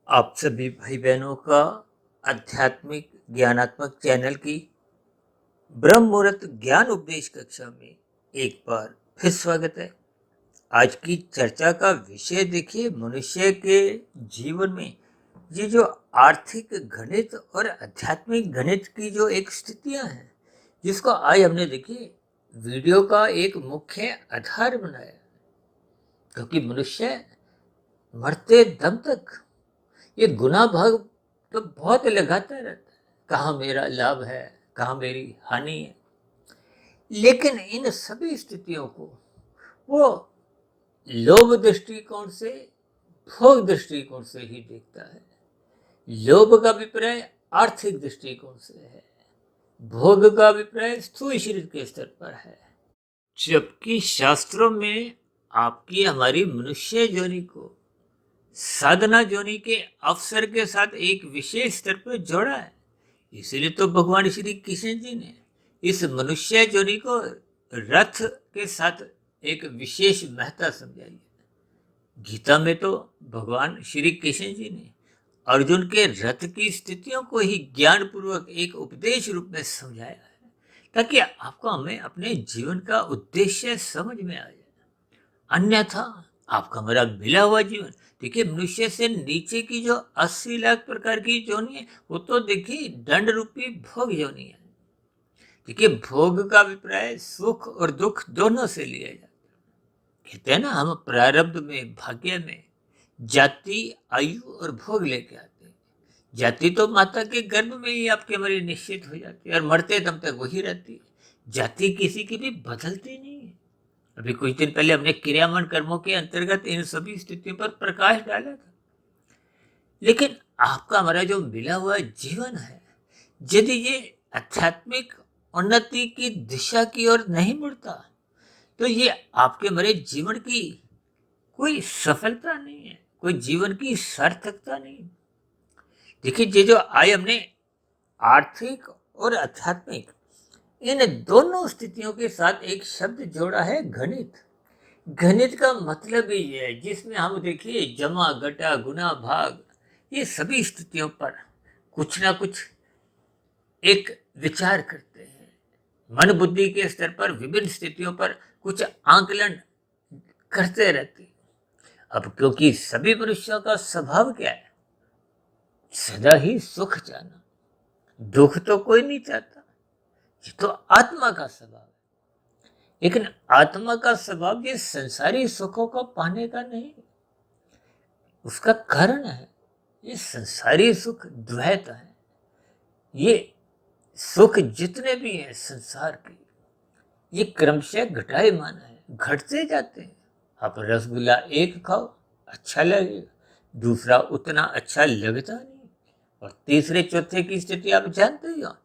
आप सभी भाई बहनों का आध्यात्मिक ज्ञानात्मक चैनल की ब्रह्म मुहूर्त ज्ञान उपदेश कक्षा में एक बार फिर स्वागत है। आज की चर्चा का विषय देखिए, मनुष्य के जीवन में ये जो आर्थिक गणित और आध्यात्मिक गणित की जो एक स्थितियां हैं, जिसको आज हमने देखिए वीडियो का एक मुख्य आधार बनाया, क्योंकि मनुष्य मरते दम तक ये गुनाह भाग तो बहुत लगाता रहता है। कहाँ मेरा लाभ है, कहाँ मेरी हानि है। लेकिन इन सभी स्थितियों को वो लोभ दृष्टिकोण से, भोग दृष्टिकोण से ही देखता है। लोभ का अभिप्राय आर्थिक दृष्टिकोण से है, भोग का अभिप्राय स्थूल शरीर के स्तर पर है। जबकि शास्त्रों में आपकी हमारी मनुष्य योनि को साधना योनि के अवसर के साथ एक विशेष स्तर पर जोड़ा है। इसलिए तो भगवान श्री कृष्ण जी ने इस मनुष्य योनि को रथ के साथ एक विशेष महत्ता समझाई है। गीता में तो भगवान श्री कृष्ण जी ने अर्जुन के रथ की स्थितियों को ही ज्ञान पूर्वक एक उपदेश रूप में समझाया है, ताकि आपको हमें अपने जीवन का उद्देश्य समझ में आ जाए। अन्यथा आपका मेरा मिला हुआ जीवन, देखिए मनुष्य से नीचे की जो 80 लाख प्रकार की योनि है, वो तो देखिए दंड रूपी भोग योनि है। देखिए भोग का अभिप्राय सुख और दुख दोनों से लिया जाता है। कहते हैं ना, हम प्रारब्ध में, भाग्य में जाति, आयु और भोग लेके आते हैं। जाति तो माता के गर्भ में ही आपके हमारी निश्चित हो जाती है और मरते दम तक वही रहती है। जाति किसी की भी बदलती नहीं है। अभी कुछ दिन पहले हमने क्रियामान कर्मों के अंतर्गत इन सभी स्थितियों पर प्रकाश डाला था। लेकिन आपका हमारा जो मिला हुआ जीवन है, यदि ये आध्यात्मिक उन्नति की दिशा की ओर नहीं मुड़ता, तो ये आपके हमारे जीवन की कोई सफलता नहीं है, कोई जीवन की सार्थकता नहीं। देखिए, ये जो आज हमने आर्थिक और आध्यात्मिक इन दोनों स्थितियों के साथ एक शब्द जोड़ा है, गणित। गणित का मतलब ही ये है जिसमें हम देखिए जमा, घटा, गुना, भाग, ये सभी स्थितियों पर कुछ ना कुछ एक विचार करते हैं। मन बुद्धि के स्तर पर विभिन्न स्थितियों पर कुछ आंकलन करते रहते हैं। अब क्योंकि सभी मनुष्यों का स्वभाव क्या है, सदा ही सुख चाहना, दुख तो कोई नहीं चाहता। ये तो आत्मा का स्वभाव है। लेकिन आत्मा का स्वभाव ये संसारी सुखों को पाने का नहीं, उसका कारण है ये संसारी सुख द्वैत है। ये सुख जितने भी हैं संसार के, ये क्रमशः घटायमान है, घटते जाते हैं। आप रसगुल्ला एक खाओ, अच्छा लगेगा, दूसरा उतना अच्छा लगता नहीं, और तीसरे चौथे की स्थिति आप जानते ही हो,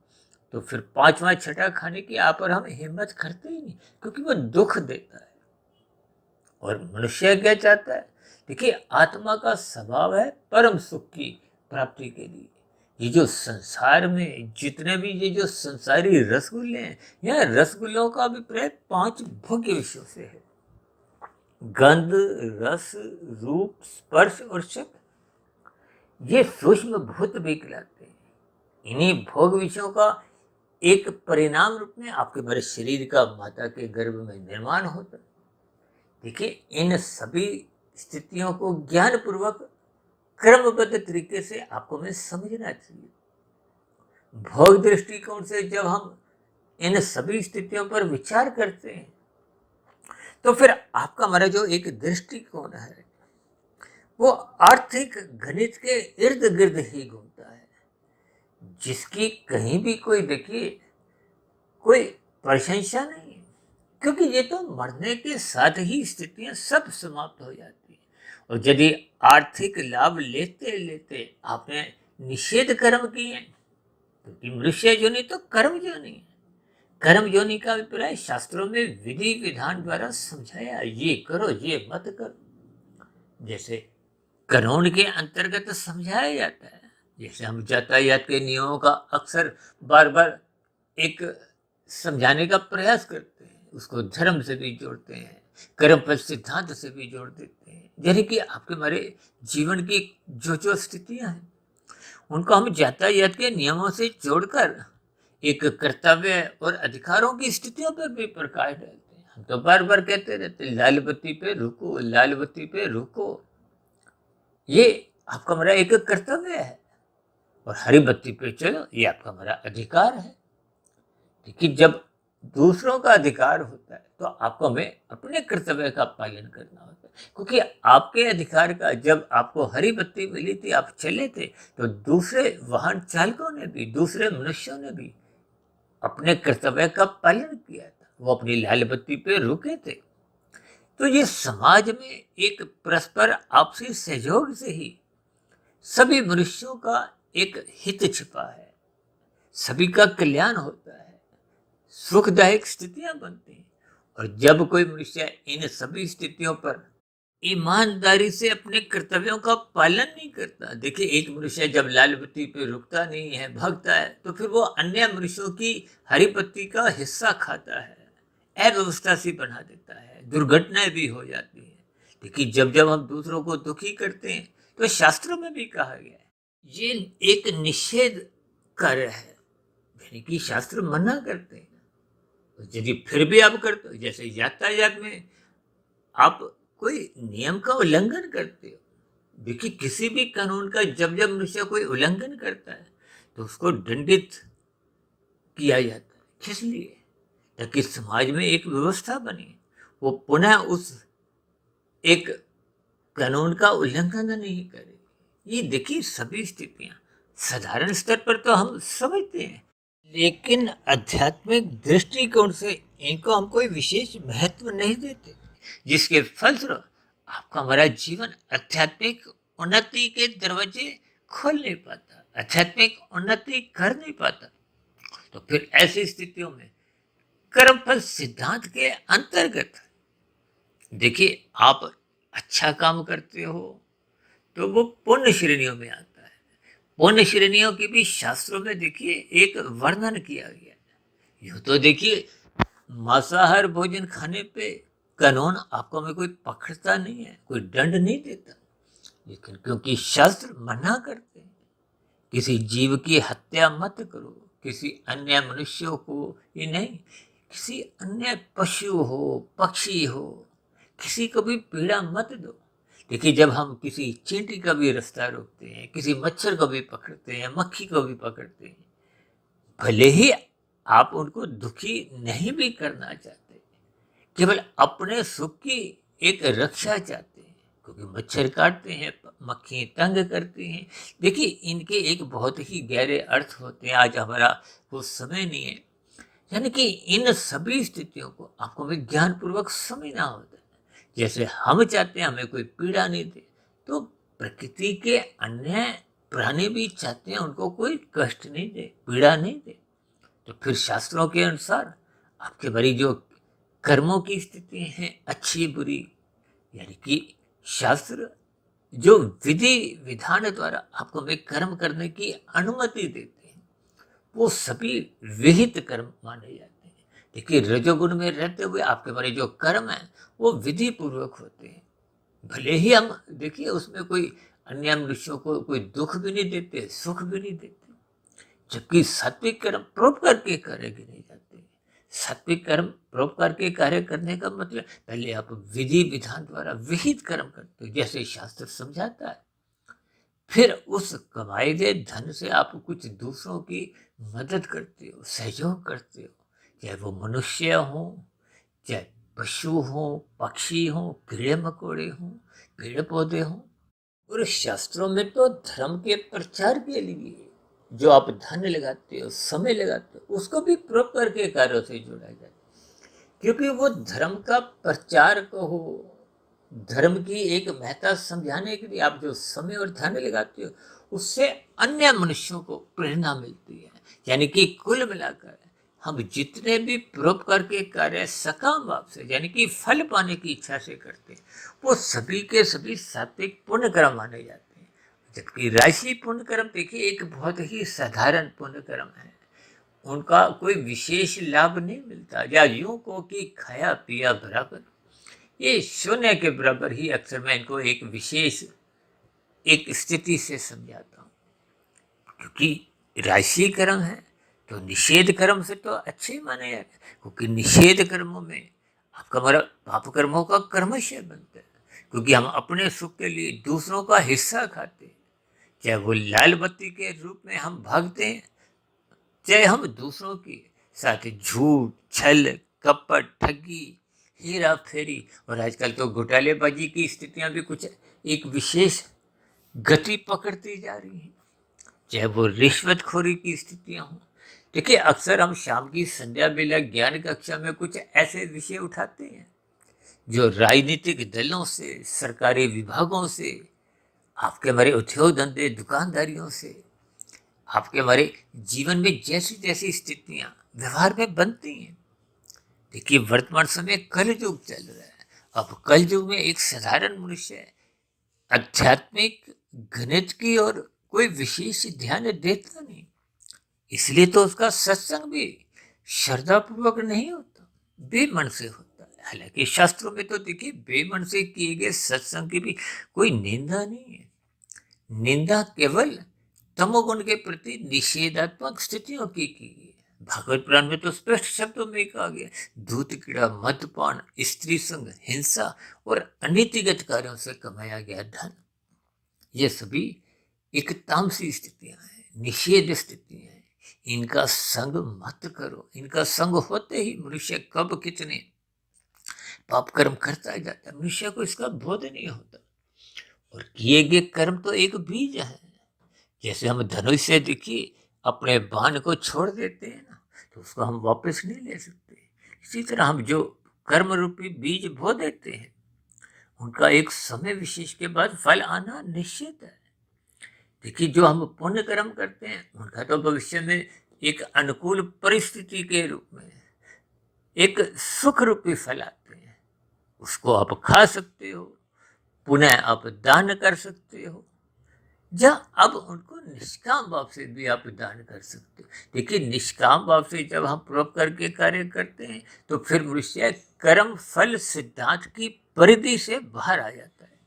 तो फिर पांचवा छठा खाने की आप और हम हिम्मत करते ही नहीं, क्योंकि वो दुख देता है। और मनुष्य क्या चाहता है, देखिए आत्मा का स्वभाव है परम सुख की प्राप्ति के लिए। ये जो संसार में जितने भी ये जो संसारी रसगुल्ले हैं, यह रसगुल्लों का अभिप्राय 5 भोग्य विषयों से है। गंध, रस, रूप, स्पर्श और शब्द, ये सूक्ष्म भूत भी कहलाते हैं। इन्हीं भोग विषयों का एक परिणाम रूप में आपके मेरे शरीर का माता के गर्भ में निर्माण होता है। देखिए, इन सभी स्थितियों को ज्ञान पूर्वक क्रमबद्ध तरीके से आपको में समझना चाहिए। भोग दृष्टिकोण से जब हम इन सभी स्थितियों पर विचार करते हैं, तो फिर आपका हमारा जो एक दृष्टिकोण है, वो आर्थिक गणित के इर्द गिर्द ही घूमता है, जिसकी कहीं भी कोई देखिए कोई प्रशंसा नहीं है। क्योंकि ये तो मरने के साथ ही स्थितियां सब समाप्त हो जाती हैं। और यदि आर्थिक लाभ लेते लेते आपने निषेध कर्म किए, क्योंकि मनुष्य योनि तो कर्म योनि है। कर्म योनि का अभिप्राय शास्त्रों में विधि विधान द्वारा समझाया, ये करो ये मत करो। जैसे कानून के अंतर्गत समझाया जाता है, जैसे हम यातायात के नियमों का अक्सर बार बार एक समझाने का प्रयास करते हैं, उसको धर्म से भी जोड़ते हैं, कर्मफल सिद्धांत से भी जोड़ देते हैं। यानी कि आपके हमारे जीवन की जो जो स्थितियां हैं उनको हम यातायात के नियमों से जोड़कर एक कर्तव्य और अधिकारों की स्थितियों पर भी प्रकाश डालते हैं। हम तो बार बार कहते रहते हैं, लाल बत्ती पे रुको, लाल बत्ती पे रुको। ये आपका हमारा एक कर्तव्य है। और हरी बत्ती पे चलो, ये आपका हमारा अधिकार है। लेकिन जब दूसरों का अधिकार होता है तो आपको हमें अपने कर्तव्य का पालन करना होता है, क्योंकि आपके अधिकार का जब आपको हरी बत्ती मिली थी, आप चले थे, तो दूसरे वाहन चालकों ने भी, दूसरे मनुष्यों ने भी अपने कर्तव्य का पालन किया था। वो अपनी लाल बत्ती पे रुके थे। तो ये समाज में एक परस्पर आपसी सहयोग से ही सभी मनुष्यों का एक हित छिपा है, सभी का कल्याण होता है, सुखदायक स्थितियां बनती हैं। और जब कोई मनुष्य इन सभी स्थितियों पर ईमानदारी से अपने कर्तव्यों का पालन नहीं करता, देखिए एक मनुष्य जब लाल बत्ती पे रुकता नहीं है, भागता है, तो फिर वो अन्य मनुष्यों की हरी बत्ती का हिस्सा खाता है, अव्यवस्था सी बना देता है, दुर्घटनाएं भी हो जाती हैं। लेकिन जब जब हम दूसरों को दुखी करते हैं तो शास्त्रों में भी कहा गया है ये एक निषेध कार्य है, यानी कि शास्त्र मना करते हैं। तो यदि फिर भी आप करते हो, जैसे यातायात में आप कोई नियम का उल्लंघन करते हो, देखिए किसी भी कानून का जब जब मनुष्य कोई उल्लंघन करता है तो उसको दंडित किया जाता है। किस लिए? ताकि समाज में एक व्यवस्था बने, वो पुनः उस एक कानून का उल्लंघन नहीं करे। ये देखिए सभी स्थितियां साधारण स्तर पर तो हम समझते हैं, लेकिन आध्यात्मिक दृष्टिकोण से इनको हम कोई विशेष महत्व नहीं देते, जिसके फलस्वरूप आपका हमारा जीवन आध्यात्मिक उन्नति के दरवाजे खोल नहीं पाता, आध्यात्मिक उन्नति कर नहीं पाता। तो फिर ऐसी स्थितियों में कर्मफल सिद्धांत के अंतर्गत देखिए, आप अच्छा काम करते हो तो वो पुण्य श्रेणियों में आता है। पुण्य श्रेणियों की भी शास्त्रों में देखिए एक वर्णन किया गया है। यूं तो देखिए मांसाहार भोजन खाने पे कानून आपको में कोई पकड़ता नहीं है, कोई दंड नहीं देता, लेकिन क्योंकि शास्त्र मना करते हैं, किसी जीव की हत्या मत करो, किसी अन्य मनुष्यों को ही नहीं, किसी अन्य पशु हो, पक्षी हो, किसी को भी पीड़ा मत दो। देखिए जब हम किसी चींटी का भी रास्ता रोकते हैं, किसी मच्छर को भी पकड़ते हैं, मक्खी को भी पकड़ते हैं, भले ही आप उनको दुखी नहीं भी करना चाहते, केवल अपने सुख की एक रक्षा चाहते हैं, क्योंकि मच्छर काटते हैं, मक्खी तंग करती हैं। देखिए इनके एक बहुत ही गहरे अर्थ होते हैं, आज हमारा वो समय नहीं है। यानी कि इन सभी स्थितियों को आपको विज्ञान पूर्वक समझना होता है। जैसे हम चाहते हैं हमें कोई पीड़ा नहीं दे, तो प्रकृति के अन्य प्राणी भी चाहते हैं उनको कोई कष्ट नहीं दे, पीड़ा नहीं दे। तो फिर शास्त्रों के अनुसार आपके भरी जो कर्मों की स्थिति है, अच्छी बुरी, यानी कि शास्त्र जो विधि विधान द्वारा आपको वे कर्म करने की अनुमति देते हैं, वो सभी विहित कर्म माने जाते हैं। देखिए रजोगुण में रहते हुए आपके भरे जो कर्म है वो विधि पूर्वक होते हैं। भले ही हम देखिए उसमें कोई अन्य मनुष्यों को कोई दुख भी नहीं देते, सुख भी नहीं देते, जबकि सात्विक कर्म परोपकार के कार्य गिने जाते हैं। सात्विक कर्म परोपकार के कार्य करने का मतलब पहले आप विधि विधान द्वारा विहित कर्म करते हो, जैसे शास्त्र समझाता है। फिर उस कमाए गए धन से आप कुछ दूसरों की मदद करते हो, सहयोग करते हो, चाहे वो मनुष्य हो, चाहे पशु हो, पक्षी हो, कीड़े मकोड़े हो, पेड़ पौधे हो। और शास्त्रों में तो धर्म के प्रचार के लिए जो आप धन लगाते हो, समय लगाते हो, उसको भी परोपकार के कार्यों से जोड़ा जाए, क्योंकि वो धर्म का प्रचार कहो, धर्म की एक महत्ता समझाने के लिए आप जो समय और धन लगाते हो, उससे अन्य मनुष्यों को प्रेरणा मिलती है। यानी कि कुल मिलाकर हम जितने भी परोपकार के कार्य सकाम भाव से, यानी कि फल पाने की इच्छा से करते हैं, वो सभी के सभी सात्विक पुण्य कर्म माने जाते हैं। जबकि राशि पुण्य कर्म देखिए एक बहुत ही साधारण पुण्य कर्म है, उनका कोई विशेष लाभ नहीं मिलता, या यूं को कि खाया पिया बराबर। ये शून्य के बराबर ही अक्सर मैं इनको एक विशेष एक स्थिति से समझाता हूँ, क्योंकि राशि कर्म है तो निषेध कर्म से तो अच्छे माने जाते हैं, क्योंकि निषेध कर्मों में आपका हमारा पाप कर्मों का कर्मशय बनता है, क्योंकि हम अपने सुख के लिए दूसरों का हिस्सा खाते हैं, चाहे वो लाल बत्ती के रूप में हम भागते हैं, चाहे हम दूसरों के साथ झूठ छल कपट ठगी हेरा फेरी और आजकल तो घोटालेबाजी की स्थितियां भी कुछ एक विशेष गति पकड़ती जा रही हैं, चाहे वो रिश्वतखोरी की स्थितियां हों। देखिए अक्सर हम शाम की संध्या बेला ज्ञान कक्षा में कुछ ऐसे विषय उठाते हैं जो राजनीतिक दलों से सरकारी विभागों से आपके हमारे उद्योग धंधे दुकानदारियों से आपके हमारे जीवन में जैसी जैसी स्थितियां व्यवहार में बनती हैं। देखिए वर्तमान समय कलयुग चल रहा है। अब कलयुग में एक साधारण मनुष्य आध्यात्मिक गणित की और कोई विशेष ध्यान देता नहीं, इसलिए तो उसका सत्संग भी श्रद्धापूर्वक नहीं होता, बेमन से होता है। हालांकि शास्त्रों में तो देखिए बेमन से किए गए सत्संग की भी कोई निंदा नहीं है। निंदा केवल तमोगुण के प्रति निषेधात्मक स्थितियों की गई है। भागवत पुराण में तो स्पष्ट शब्दों में कहा गया, दूध कीड़ा मदपान स्त्री संग हिंसा और अनीतिगत कार्यों से कमाया गया धन, ये सभी एक तामसी स्थितियां हैं, निषेध स्थितियां हैं। इनका संग मत करो। इनका संग होते ही मनुष्य कब कितने पाप कर्म करता जाता है, मनुष्य को इसका बोध नहीं होता। और किए गए कर्म तो एक बीज है। जैसे हम धनुष से देखिए अपने बाण को छोड़ देते हैं ना, तो उसको हम वापस नहीं ले सकते। इसी तरह हम जो कर्म रूपी बीज बो देते हैं उनका एक समय विशेष के बाद फल आना निश्चित है। देखिए जो हम पुण्य कर्म करते हैं उनका तो भविष्य में एक अनुकूल परिस्थिति के रूप में एक सुख रूपी फल आते हैं, उसको आप खा सकते हो, पुनः आप दान कर सकते हो, या अब उनको निष्काम भाव से भी आप दान कर सकते हो। देखिए निष्काम भाव से जब हम परोपकार के कार्य करते हैं तो फिर मनुष्य कर्म फल सिद्धांत की परिधि से बाहर आ जाता है।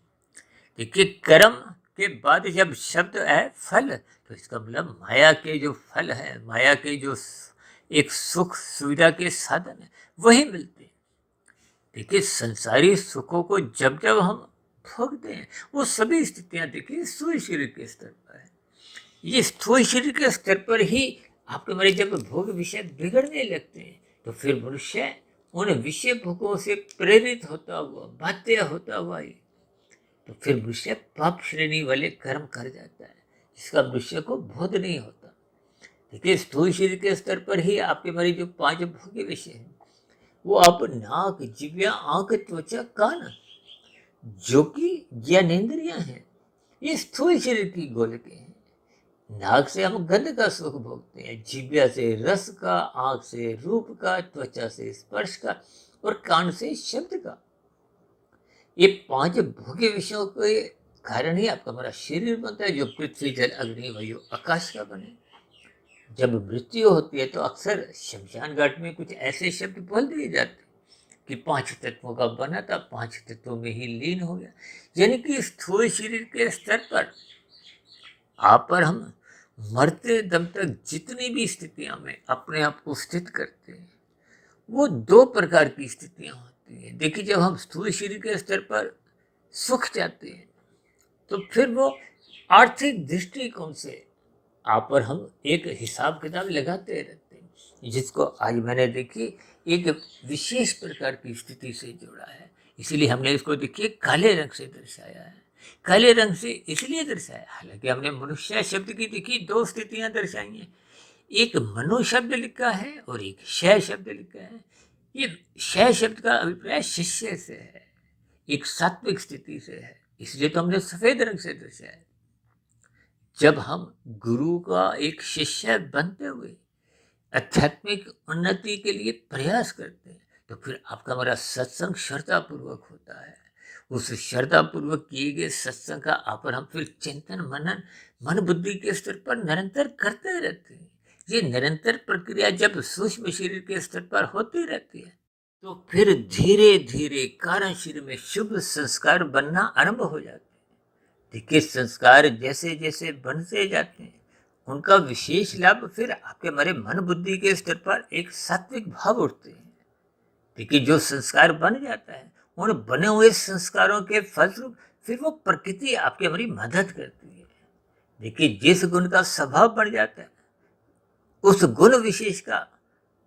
देखिए कर्म के बाद जब शब्द है फल, तो इसका मतलब माया के जो फल है, माया के जो एक सुख सुविधा के साधन है वही मिलते हैं। देखिए संसारी सुखों को जब जब हम भोगते हैं वो सभी स्थितियां देखिए स्थूल शरीर के स्तर पर है। ये स्थूल शरीर के स्तर पर ही आपके हमारे जब भोग विषय बिगड़ने लगते हैं तो फिर मनुष्य उन विषय भोगों से प्रेरित होता हुआ बाध्य होता हुआ ही तो फिर मनुष्य पाप श्रेणी वाले कर्म कर जाता है, जिसका मनुष्य को बोध नहीं होता। देखिए स्थूल शरीर के स्तर पर ही आपके हमारी जो 5 भोग्य विषय हैं वो आप नाक जिव्या आंख त्वचा कान जो कि ज्ञानेन्द्रियां हैं, ये स्थूल शरीर की गोलकें हैं। नाक से हम गंध का सुख भोगते हैं, जिव्या से रस का, आंख से रूप का, त्वचा से स्पर्श का और कान से शब्द का। ये 5 भोग्य विषयों के कारण ही आपका हमारा शरीर बनता है, जो पृथ्वी जल अग्नि वायु आकाश का बने। जब मृत्यु होती है तो अक्सर शमशान घाट में कुछ ऐसे शब्द बोल दिए जाते कि 5 तत्वों का बना था, 5 तत्वों में ही लीन हो गया। यानी कि स्थूल शरीर के स्तर पर आप पर हम मरते दम तक जितनी भी स्थितियां में अपने आप को स्थित करते हैं वो 2 प्रकार की स्थितियां होती हैं। देखिए जब हम स्थूल शरीर के स्तर पर सुख चाहते हैं तो फिर वो आर्थिक दृष्टिकोण से आप पर हम एक हिसाब किताब लगाते रहते हैं, जिसको आज मैंने देखी एक विशेष प्रकार की स्थिति से जोड़ा है। इसीलिए हमने इसको देखिए काले रंग से दर्शाया है। काले रंग से इसलिए दर्शाया, हालांकि हमने मनुष्य शब्द की देखी 2 स्थितियां दर्शाई हैं। एक मनु शब्द लिखा है और एक शय शब्द लिखा है। ये शय शब्द का अभिप्राय शिष्य से है, एक सात्विक स्थिति से है, इसलिए तो हमने सफेद रंग से दर्शाया। जब हम गुरु का एक शिष्य बनते हुए आध्यात्मिक उन्नति के लिए प्रयास करते हैं तो फिर आपका हमारा सत्संग श्रद्धापूर्वक होता है। उस श्रद्धापूर्वक किए गए सत्संग का आप पर हम फिर चिंतन मनन मन बुद्धि के स्तर पर निरंतर करते रहते हैं। ये निरंतर प्रक्रिया जब सूक्ष्म शरीर के स्तर पर होती रहती है तो फिर धीरे धीरे कारण शरीर में शुभ संस्कार बनना आरंभ हो जाते हैं। देखिए, संस्कार जैसे जैसे बनते जाते हैं, उनका विशेष लाभ फिर आपके हमारे मन बुद्धि के स्तर पर एक सात्विक भाव उठते हैं। देखिए, जो संस्कार बन जाता है, उन बने हुए संस्कारों के फलस्वरूप फिर वो प्रकृति आपकी हमारी मदद करती है। देखिए, जिस गुण का स्वभाव बन जाता है, उस गुण विशेष का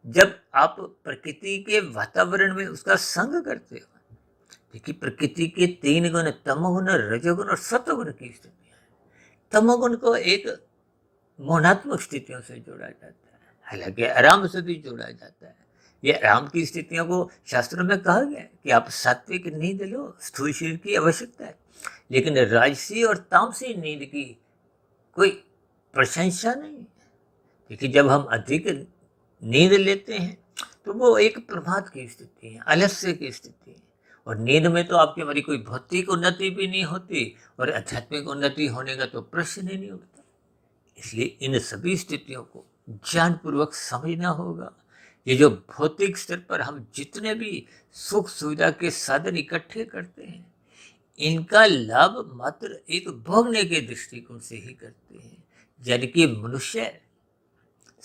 जब आप प्रकृति के वातावरण में उसका संग करते हो, देखिए प्रकृति के 3 गुण, तमोगुण, रजोगुण और सत्वगुण की स्थितियां हैं। तमोगुण को एक मौनात्मक स्थितियों से जोड़ा जाता है, हालांकि आराम से भी जोड़ा जाता है। ये आराम की स्थितियों को शास्त्रों में कहा गया है कि आप सात्विक नींद लो, स्थूल शरीर की आवश्यकता है। लेकिन राजसी और तामसी नींद की कोई प्रशंसा नहीं है। क्योंकि जब हम अधिक नींद लेते हैं तो वो एक प्रभात की स्थिति है, आलस्य की स्थिति है। और नींद में तो आपकी हमारी कोई भौतिक उन्नति भी नहीं होती और आध्यात्मिक उन्नति होने का तो प्रश्न ही नहीं उठता। इसलिए इन सभी स्थितियों को ज्ञानपूर्वक समझना होगा। ये जो भौतिक स्तर पर हम जितने भी सुख सुविधा के साधन इकट्ठे करते हैं, इनका लाभ मात्र एक भोगने के दृष्टिकोण से ही करते हैं। यानी कि मनुष्य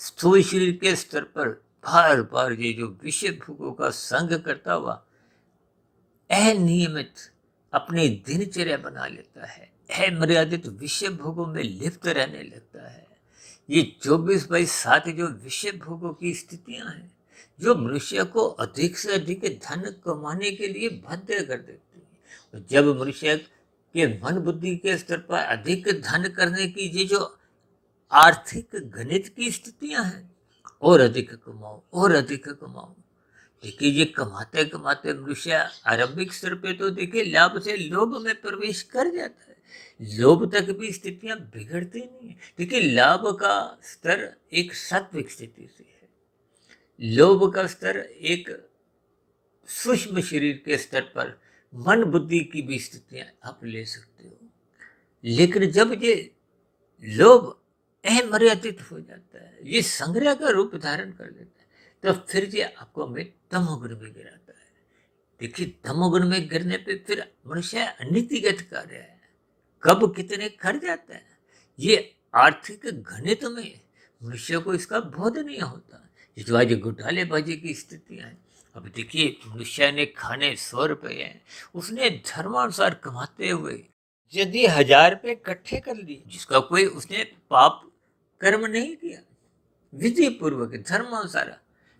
स्थूल शरीर के स्तर पर बार बार ये जो विषय भोगों का संग करता हुआ अनियमित अपनी दिनचर्या बना लेता है, अमर्यादित विषय भोगों में लिप्त रहने लगता है। ये 24/7 जो विषय भोगों की स्थितियां हैं, जो मनुष्य को अधिक से अधिक धन कमाने के लिए बाध्य कर देती है। और जब मनुष्य के मन बुद्धि के स्तर पर अधिक धन करने की ये जो आर्थिक गणित की स्थितियां हैं, और अधिक कमाओ और अधिक कमाओ। देखिए, ये कमाते कमाते मनुष्य आरंभिक स्तर पे तो देखिए लाभ से लोभ में प्रवेश कर जाता है। लोभ तक भी स्थितियां बिगड़ती नहीं है। देखिए, लाभ का स्तर एक सात्विक स्थिति से है, लोभ का स्तर एक सूक्ष्म शरीर के स्तर पर मन बुद्धि की भी स्थितियां आप ले सकते हो। लेकिन जब ये लोभ अमर्यादित हो जाता है, ये संग्रह का रूप धारण कर लेता है, तो फिर ये आपको हमें तमोगुण में गिराता है। देखिए, तमोगुण में गिरने पे फिर मनुष्य नीतिगत कार्य है, कब कितने कर जाता है, ये आर्थिक गणित में मनुष्य को इसका बोध नहीं होता। ये जो आज घोटालेबाजी की स्थितियां हैं, अब देखिए मनुष्य ने खाने 100 रुपये हैं, उसने धर्मानुसार कमाते हुए यदि 1000 रुपये इकट्ठे कर लिए, जिसका कोई उसने पाप कर्म नहीं किया, विधि पूर्वक धर्मानुसार,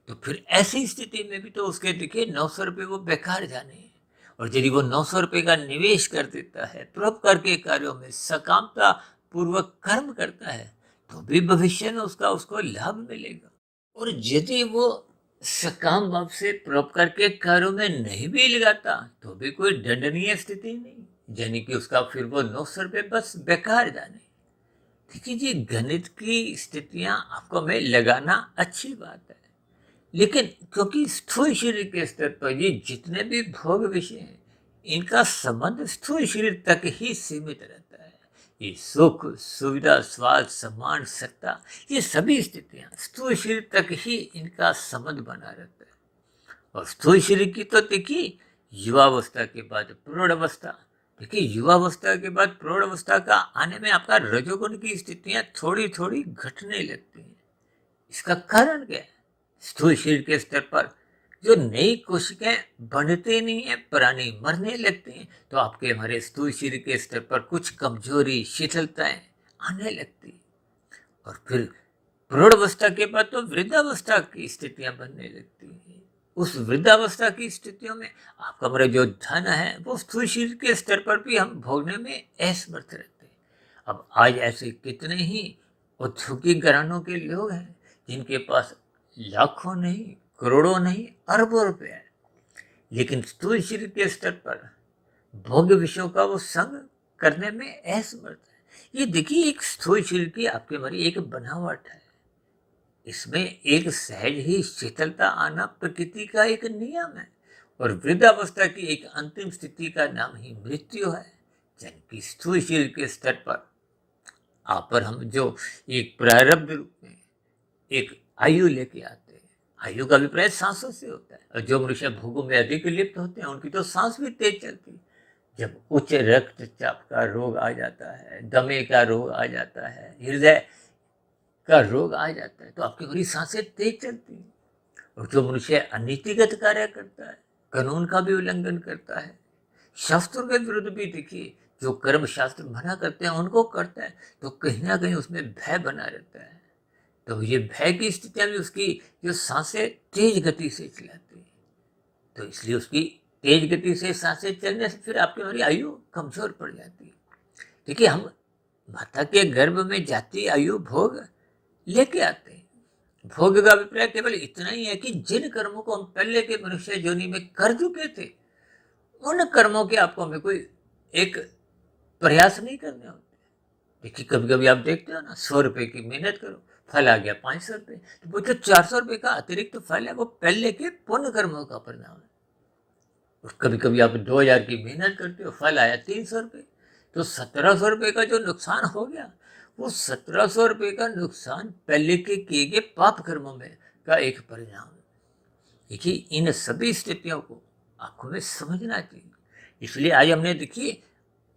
तो फिर ऐसी स्थिति में भी तो उसके देखिए 900 रुपये वो बेकार जाने हैं। और यदि वो 900 रुपये का निवेश कर देता है परोपकार के कार्यों में, सकामता पूर्वक कर्म करता है, तो भी भविष्य में उसका उसको लाभ मिलेगा। और यदि वो सकाम भाव से परोपकार के कार्यों में नहीं भी लगाता, तो भी कोई दंडनीय स्थिति नहीं, यानी कि उसका फिर वो 900 रुपये बस बेकार जाने। देखिए जी, गणित की स्थितियां आपको में लगाना अच्छी बात है, लेकिन क्योंकि स्थूल शरीर के स्तर पर ये जितने भी भोग विषय हैं, इनका संबंध स्थूल शरीर तक ही सीमित रहता है। ये सुख सुविधा स्वाद सम्मान सत्ता, ये सभी स्थितियां स्थूल शरीर तक ही इनका संबंध बना रहता है। और स्थूल शरीर की तो देखिए युवावस्था के बाद प्रौढ़ अवस्था, देखिए युवावस्था के बाद प्रौढ़ अवस्था का आने में आपका रजोगुण की स्थितियां थोड़ी थोड़ी घटने लगती हैं। इसका कारण क्या है? स्थूल शरीर के स्तर पर जो नई कोशिकाएं बनती नहीं है, पुरानी मरने लगती हैं, तो आपके हमारे स्थूल शरीर के स्तर पर कुछ कमजोरी शिथिलताएं आने लगती है। और फिर प्रौढ़ावस्था के बाद तो वृद्धावस्था की स्थितियां बनने लगती हैं। उस वृद्धावस्था की स्थितियों में आपका हमारा जो धन है वो स्थूल शरीर के स्तर पर भी हम भोगने में असमर्थ रहते हैं। अब आज ऐसे कितने ही औद्योगिक घरानों के लोग हैं जिनके पास लाखों नहीं, करोड़ों नहीं, अरबों रुपए है, लेकिन स्थूल शरीर के स्तर पर भोग विषयों का वो संग करने में असमर्थ है। ये देखिए, एक स्थूल शरीर की आपकी हमारी एक बनावट है, इसमें एक सहज ही शीतलता आना प्रकृति का एक नियम है। और वृद्धावस्था की एक अंतिम स्थिति का नाम ही मृत्यु है। जबकि स्थूल शरीर के स्तर पर आप पर हम जो एक प्रारब्ध रूप में एक आयु लेके आते हैं, आयु का अभिप्राय सांसों से होता है, और जो मनुष्य भोगों में अधिक लिप्त होते हैं उनकी तो सांस भी तेज चलती है। जब उच्च रक्तचाप का रोग आ जाता है, दमे का रोग आ जाता है, हृदय का रोग आ जाता है, तो आपकी बड़ी सांसें तेज चलती हैं। और जो मनुष्य अनीतिगत कार्य करता है, कानून का भी उल्लंघन करता है, शास्त्रों के विरुद्ध भी देखिए, जो कर्म शास्त्र मना करते हैं उनको करता है, तो कहीं ना कहीं उसमें भय बना रहता है। तो ये भय की स्थितियां भी उसकी जो सांसें तेज गति से चलाती है, तो इसलिए उसकी तेज गति से सांसें चलने से फिर आपकी हमारी आयु कमजोर पड़ जाती है। देखिए, हम माता के गर्भ में जाती आयु भोग लेके आते हैं। भोग का अभिप्राय केवल इतना ही है कि जिन कर्मों को हम पहले के मनुष्य योनि में कर चुके थे, उन कर्मों के आपको हमें कोई एक प्रयास नहीं करने होते। देखिए, कभी कभी आप देखते हो ना, 100 रुपए की मेहनत करो, फल आ गया 500 रुपये, तो वो जो 400 रुपये का अतिरिक्त फल है वो पहले के पुण्य कर्मों का परिणाम है। और कभी कभी आप 2000 की मेहनत करते हो, फल आया 300 रुपये, तो 1700 रुपये का जो नुकसान हो गया, वो 1700 रुपये का नुकसान पहले के किए गए पाप कर्मों में का एक परिणाम है। देखिए, इन सभी स्थितियों को आपको में समझना चाहिए। इसलिए आज हमने देखिए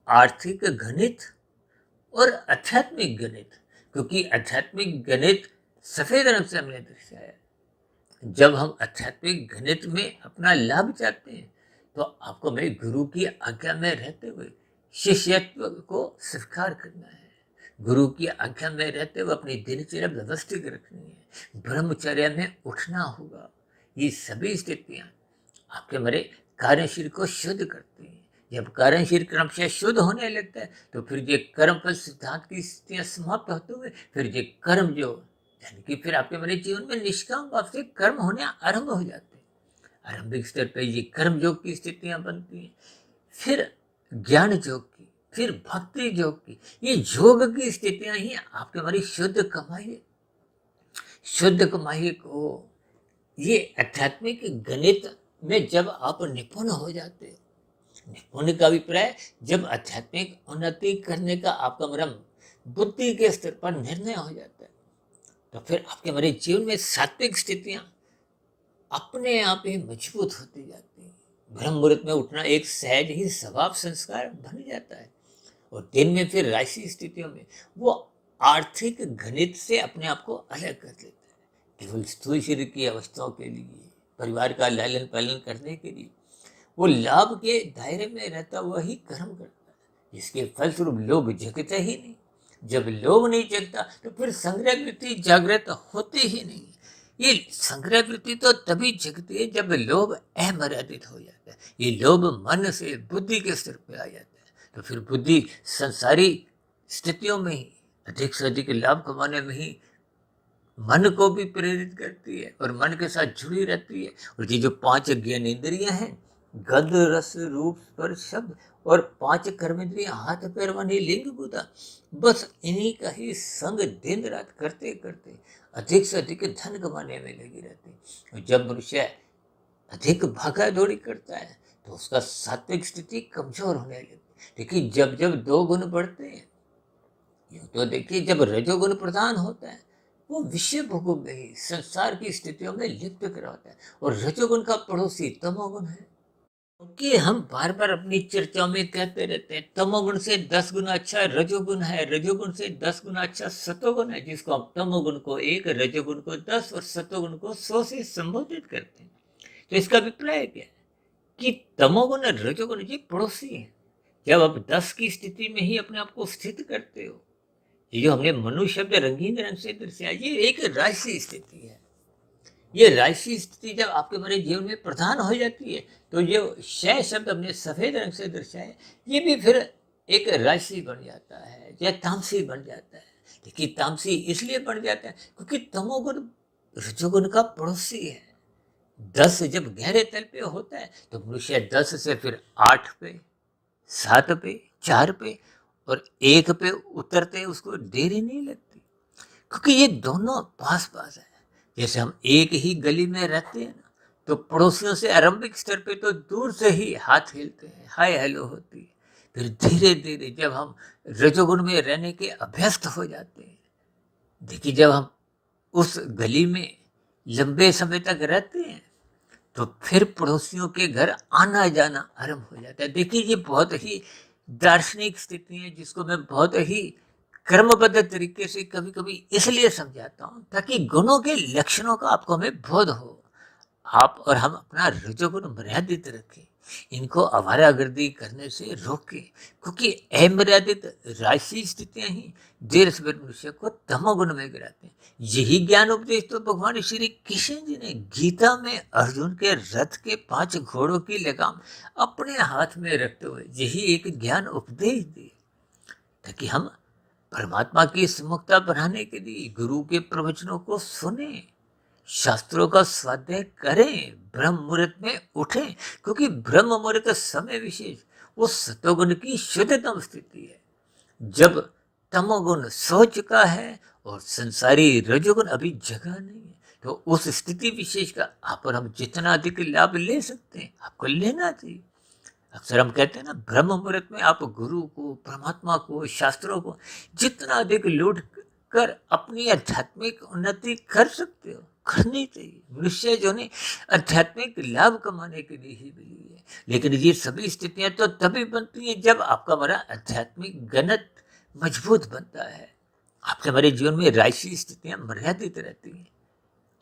आर्थिक गणित और आध्यात्मिक गणित, क्योंकि आध्यात्मिक गणित सफेद रंग से हमने दर्शाया। जब हम आध्यात्मिक गणित में अपना लाभ चाहते हैं, तो आपको मेरे गुरु की आज्ञा में रहते हुए शिष्यत्व को स्वीकार करना है। गुरु की आज्ञा में रहते हुए अपनी दिनचर्या व्यवस्थित रखनी है, ब्रह्मचर्य में उठना होगा। ये सभी स्थितियां आपके मेरे कार्यशील को शुद्ध करती हैं। जब कार्यशील क्रमशः शुद्ध होने लगता है, तो फिर ये कर्म फल सिद्धांत की स्थितियां समाप्त होते हुए फिर ये कर्म जो यानी कि फिर आपके मेरे जीवन में निष्काम भाव से कर्म होने आरंभ हो जाते हैं। आरंभिक स्तर पर ये कर्म योग की स्थितियां बनती हैं, फिर ज्ञान योग की, फिर भक्ति योग की। ये योग की स्थितियां ही आपके हमारी शुद्ध कमाई को, ये आध्यात्मिक गणित में जब आप निपुण हो जाते हो, निपुण का अभिप्राय जब आध्यात्मिक उन्नति करने का आपका मेरा बुद्धि के स्तर पर निर्णय हो जाता है, तो फिर आपके मेरे जीवन में सात्विक स्थितियां अपने आप ही मजबूत होती जाती हैं। ब्रह्म मुहूर्त में उठना एक सहज ही स्वभाव संस्कार बन जाता है, और दिन में फिर राशि स्थितियों में वो आर्थिक गणित से अपने आप को अलग कर लेता है। केवल स्थूल शरीर की अवस्थाओं के लिए, परिवार का लालन पालन करने के लिए वो लाभ के दायरे में रहता हुआ ही कर्म करता है, जिसके फलस्वरूप लोभ जगता ही नहीं। जब लोभ नहीं जगता, तो फिर संग्रह वृत्ति जागृत होती ही नहीं। ये संग्रह वृत्ति तो तभी जगती है जब लोभ अमर्यादित हो जाता है। ये लोभ मन से बुद्धि के स्तर पे आ जाता है, तो फिर बुद्धि संसारी स्थितियों में ही अधिक से अधिक लाभ कमाने में ही मन को भी प्रेरित करती है, और मन के साथ जुड़ी रहती है। और ये जो 5 ज्ञानेंद्रियां हैं, गंध रस रूप स्पर्श शब्द, और 5 कर्मेंद्रियां हाथ पैर वाणी लिंग बुधा, बस इन्हीं का ही संग दिन रात करते करते अधिक से अधिक धन कमाने में लगी रहती है। और जब मनुष्य अधिक भागा दौड़ी करता है, तो उसका सात्विक स्थिति कमजोर होने लगती है। देखिए, जब जब 2 गुण बढ़ते हैं, यूं तो देखिए जब रजोगुण प्रधान होता है, वो विषय भोगों में ही संसार की स्थितियों में लिप्त कराता है, और रजोगुण का पड़ोसी तमोगुण है। क्योंकि हम बार बार अपनी चर्चाओं में कहते रहते हैं तमोगुण से 10 गुना अच्छा रजोगुण है, रजोगुण से 10 गुना अच्छा सतोगुण है, जिसको हम तमोगुण को 1, रजोगुण को 10 और सतोगुण को 100 से संबोधित करते हैं। तो इसका अभिप्राय क्या है कि तमोगुण और रजोगुण ये पड़ोसी है। जब आप 10 की स्थिति में ही अपने आप को स्थित करते हो, ये जो हमने मनु शब्द रंगीन रंग से दर्शाया, ये एक राशि स्थिति है। ये राशि स्थिति जब आपके मेरे जीवन में प्रधान हो जाती है, तो ये शय शब्द हमने सफेद रंग से दर्शाया, ये भी फिर एक राशि बन जाता है या तामसी बन जाता है। देखिए, तामसी इसलिए बन जाता है क्योंकि तमोगुण रजोगुण का पड़ोसी है। 10 जब गहरे तल पे होता है, तो मनुष्य 10 से फिर 8 पे, 7 पे, 4 पे और 1 पे उतरते उसको देरी नहीं लगती, क्योंकि ये दोनों पास पास है। जैसे हम एक ही गली में रहते हैं ना, तो पड़ोसियों से आरंभिक स्तर पे तो दूर से ही हाथ हिलते हैं, हाय हेलो होती है। फिर धीरे धीरे जब हम रजोगुण में रहने के अभ्यस्त हो जाते हैं, देखिए जब हम उस गली में लंबे समय तक रहते हैं तो फिर पड़ोसियों के घर आना जाना आरंभ हो जाता है। देखिए, ये बहुत ही दार्शनिक स्थिति है जिसको मैं बहुत ही क्रमबद्ध तरीके से कभी कभी इसलिए समझाता हूँ ताकि गुणों के लक्षणों का आपको हमें बोध हो। आप और हम अपना रजोगुण मर्यादित रखें, इनको आवारागर्दी करने से रोकें, क्योंकि अमर्यादित राशि स्थितियां ही देर सवेर मनुष्य को तमोगुण में गिराते हैं। यही ज्ञान उपदेश तो भगवान श्री कृष्ण जी ने गीता में अर्जुन के रथ के 5 घोड़ों की लगाम अपने हाथ में रखते हुए यही एक ज्ञान उपदेश दिए, ताकि हम परमात्मा की सम्मुखता बढ़ाने के लिए गुरु के प्रवचनों को सुने, शास्त्रों का स्वाध्याय करें, ब्रह्म मुहूर्त में उठें, क्योंकि ब्रह्म मुहूर्त समय विशेष वो सतोगुण की शुद्धतम स्थिति है, जब तमोगुण सो चुका है और संसारी रजोगुण अभी जगा नहीं है। तो उस स्थिति विशेष का आप और हम जितना अधिक लाभ ले सकते हैं आपको लेना चाहिए। अक्सर हम कहते हैं ना, ब्रह्म मुहूर्त में आप गुरु को, परमात्मा को, शास्त्रों को जितना अधिक लूट कर अपनी आध्यात्मिक उन्नति कर सकते हो करनी चाहिए। मनुष्य जो ने आध्यात्मिक लाभ कमाने के लिए ही मिली है, लेकिन ये सभी स्थितियां तो तभी बनती हैं जब आपका हमारा आध्यात्मिक गणित मजबूत बनता है, आपके हमारे जीवन में राशि स्थितियां मर्यादित रहती हैं।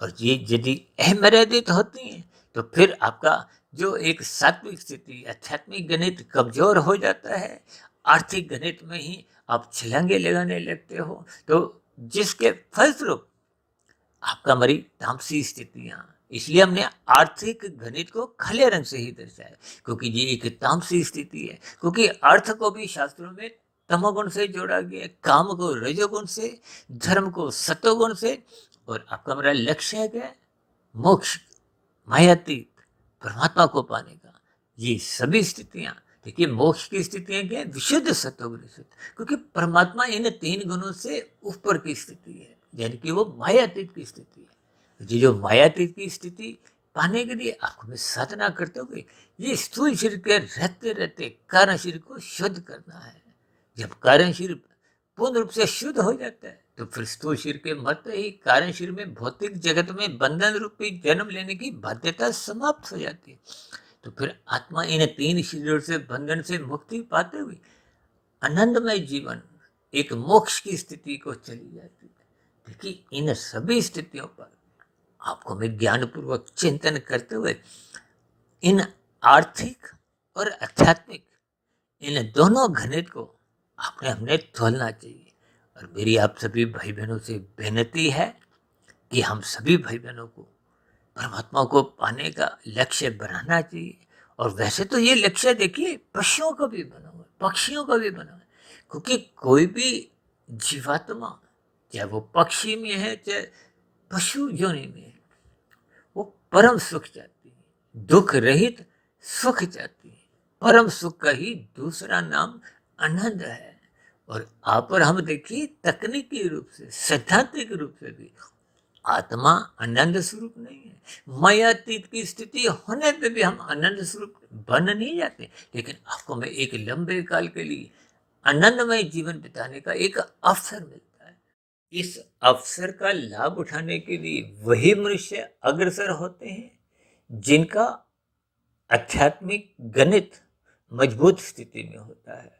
और ये यदि अमर्यादित होती हैं तो फिर आपका जो एक सात्विक स्थिति, आध्यात्मिक गणित कमजोर हो जाता है, आर्थिक गणित में ही आप छलांगे लगाने लगते हो, तो जिसके फलस्वरूप आपका हमारी तामसी स्थितियां, इसलिए हमने आर्थिक गणित को काले रंग से ही दर्शाया, क्योंकि ये एक तामसी स्थिति है। क्योंकि अर्थ को भी शास्त्रों में तमोगुण से जोड़ा गया, काम को रजोगुण से, धर्म को सतोगुण से, और आपका हमारा लक्ष्य है क्या? मोक्ष, मायातीत, परमात्मा को पाने का। ये सभी स्थितियां, देखिए मोक्ष की स्थितियां क्या है? विशुद्ध सत्वगुण से, क्योंकि परमात्मा इन 3 गुणों से ऊपर की स्थिति है, यानी कि वो मायातीत की स्थिति है। ये जो मायातीत की स्थिति पाने के लिए आपको में साधना करते हुए ये स्थूल शरीर के रहते रहते कारण शरीर को शुद्ध करना है। जब कारण शरीर पूर्ण रूप से शुद्ध हो जाता है तो फिर स्थूल शरीर के मत ही कारण शरीर में भौतिक जगत में बंधन रूपी जन्म लेने की बाध्यता समाप्त हो जाती है। तो फिर आत्मा इन 3 शरीरों से बंधन से मुक्ति पाते हुए आनंदमय जीवन, एक मोक्ष की स्थिति को चली जाती है। देखिए, इन सभी स्थितियों पर आपको मैं ज्ञानपूर्वक चिंतन करते हुए इन आर्थिक और आध्यात्मिक इन दोनों घनित को आपने हमने तोलना चाहिए। और मेरी आप सभी भाई बहनों से विनती है कि हम सभी भाई बहनों को परमात्मा को पाने का लक्ष्य बनाना चाहिए। और वैसे तो ये लक्ष्य देखिए पशुओं का भी बना हुआ है, पक्षियों का भी बना हुआ है, क्योंकि कोई भी जीवात्मा, चाहे वो पक्षी में है चाहे पशु योनि में है, वो परम सुख चाहती है, दुख रहित सुख चाहती है। परम सुख का ही दूसरा नाम आनंद है। और आप और हम देखिए तकनीकी रूप से, सैद्धांतिक रूप से भी आत्मा आनंद स्वरूप नहीं है। मायातीत की स्थिति होने पे भी हम आनंद स्वरूप बन नहीं जाते, लेकिन आपको मैं एक लंबे काल के लिए आनंदमय जीवन बिताने का एक अवसर मिलता है। इस अवसर का लाभ उठाने के लिए वही मनुष्य अग्रसर होते हैं जिनका आध्यात्मिक गणित मजबूत स्थिति में होता है।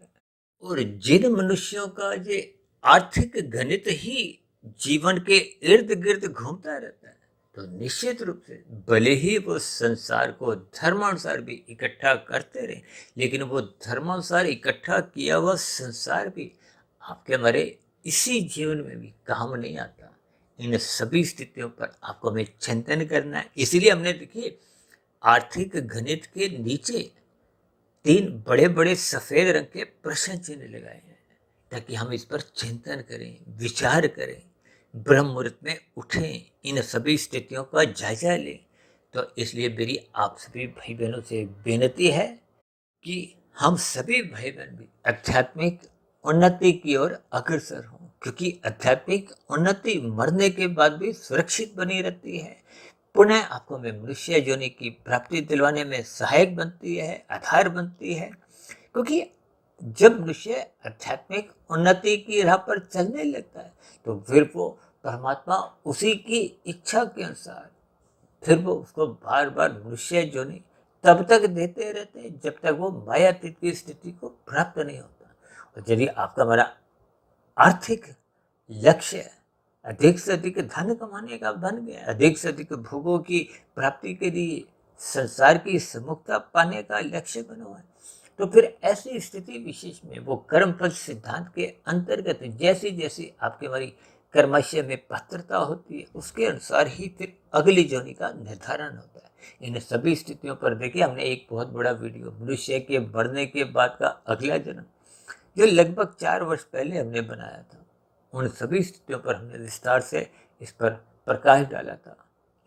और जिन मनुष्यों का ये आर्थिक गणित ही जीवन के इर्द गिर्द घूमता रहता है, तो निश्चित रूप से भले ही वो संसार को धर्मानुसार भी इकट्ठा करते रहे, लेकिन वो धर्मानुसार इकट्ठा किया हुआ संसार भी आपके हमारे इसी जीवन में भी काम नहीं आता। इन सभी स्थितियों पर आपको हमें चिंतन करना है। इसीलिए हमने देखिए आर्थिक गणित के नीचे 3 बड़े बड़े सफेद रंग के प्रश्न चिन्ह लगाए हैं, ताकि हम इस पर चिंतन करें, विचार करें, ब्रह्म मुहूर्त में उठें, इन सभी स्थितियों का जायजा लें। तो इसलिए मेरी आप सभी भाई बहनों से विनती है कि हम सभी भाई बहन भी आध्यात्मिक उन्नति की ओर अग्रसर हों, क्योंकि आध्यात्मिक उन्नति मरने के बाद भी सुरक्षित बनी रहती है, पुनः आपको में मनुष्य योनि की प्राप्ति दिलवाने में सहायक बनती है, आधार बनती है। क्योंकि जब मनुष्य आध्यात्मिक उन्नति की राह पर चलने लगता है तो फिर वो परमात्मा उसी की इच्छा के अनुसार फिर वो उसको बार बार मनुष्य जोनि तब तक देते रहते हैं जब तक वो मायातीत की स्थिति को प्राप्त नहीं होता। और यदि आपका हमारा आर्थिक लक्ष्य है, अधिक से अधिक धन कमाने का बन गया, अधिक से अधिक भोगों की प्राप्ति के लिए संसार की सम्मुखता पाने का लक्ष्य बना हुआ है, तो फिर ऐसी स्थिति विशेष में वो कर्मफल सिद्धांत के अंतर्गत जैसी जैसी आपके हमारी कर्माशय में पात्रता होती है, उसके अनुसार ही फिर अगली जोनि का निर्धारण होता है। इन सभी स्थितियों पर देखिए, हमने एक बहुत बड़ा वीडियो मनुष्य के बढ़ने के बाद का अगला जन्म, जो लगभग 4 वर्ष पहले हमने बनाया था, उन सभी स्थितियों पर हमने विस्तार से इस पर प्रकाश डाला था।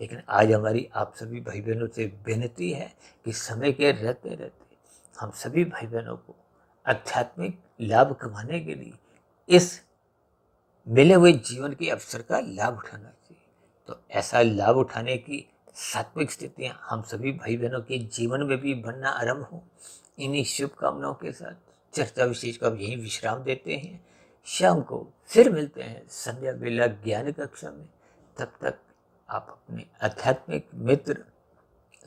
लेकिन आज हमारी आप सभी भाई बहनों से विनती है कि समय के रहते रहते हम सभी भाई बहनों को आध्यात्मिक लाभ कमाने के लिए इस मिले हुए जीवन के अवसर का लाभ उठाना चाहिए। तो ऐसा लाभ उठाने की सात्विक स्थितियां हम सभी भाई बहनों के जीवन में भी बनना आरंभ हो, इन्हीं शुभकामनाओं के साथ चर्चा विशेष को अब यहीं विश्राम देते हैं। शाम को फिर मिलते हैं संध्या बेला ज्ञान कक्षा में। तब तक आप अपने आध्यात्मिक मित्र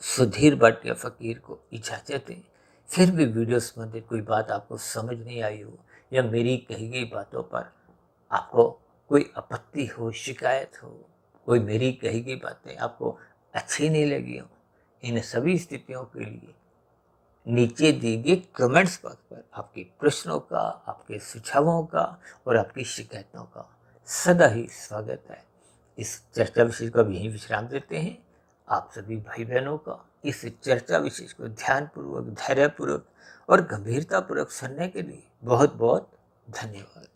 सुधीर भाटिया फकीर को इजाजत दें। फिर भी वीडियो संबंधित कोई बात आपको समझ नहीं आई हो, या मेरी कही गई बातों पर आपको कोई आपत्ति हो, शिकायत हो, कोई मेरी कही गई बातें आपको अच्छी नहीं लगी हो, इन सभी स्थितियों के लिए नीचे दिए गए कमेंट्स बॉक्स पर आपके प्रश्नों का, आपके सुझावों का और आपकी शिकायतों का सदा ही स्वागत है। इस चर्चा विशेष को अब यहीं विश्राम देते हैं। आप सभी भाई बहनों का इस चर्चा विशेष को ध्यानपूर्वक, धैर्यपूर्वक और गंभीरतापूर्वक सुनने के लिए बहुत बहुत धन्यवाद।